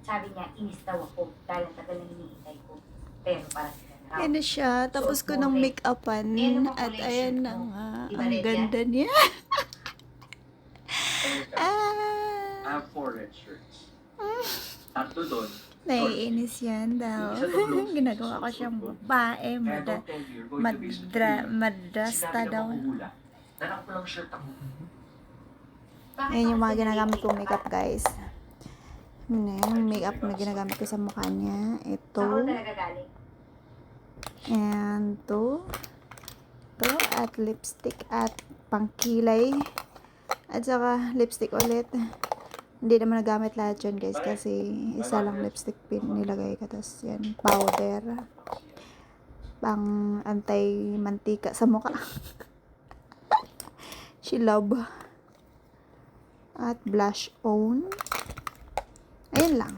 Sabi niya, inis daw ako dahil ang tagal na hinihintay ko. Pero para sila na raw. Yan na siya. Tapos ko ng make-upan. At ayan na nga. Ang ganda niya. I have 4 red shirts. Tatlo doon. Naiinis yan daw. Ginagawa ko siyang babae. Madrasta daw. Nanak ko lang shirt ako. Ayan yung mga ginagamit kong makeup, guys. Yung makeup na ginagamit ko sa mukha niya. Ito. Ako talaga galing. And to. To. At lipstick. At pangkilay. At saka lipstick ulit. Hindi naman nagamit lahat yun, guys. Kasi isa lang lipstick pin nilagay ko. Tapos yan. Powder. Pang anti-mantika sa mukha. She love. At blush on. Ayan lang.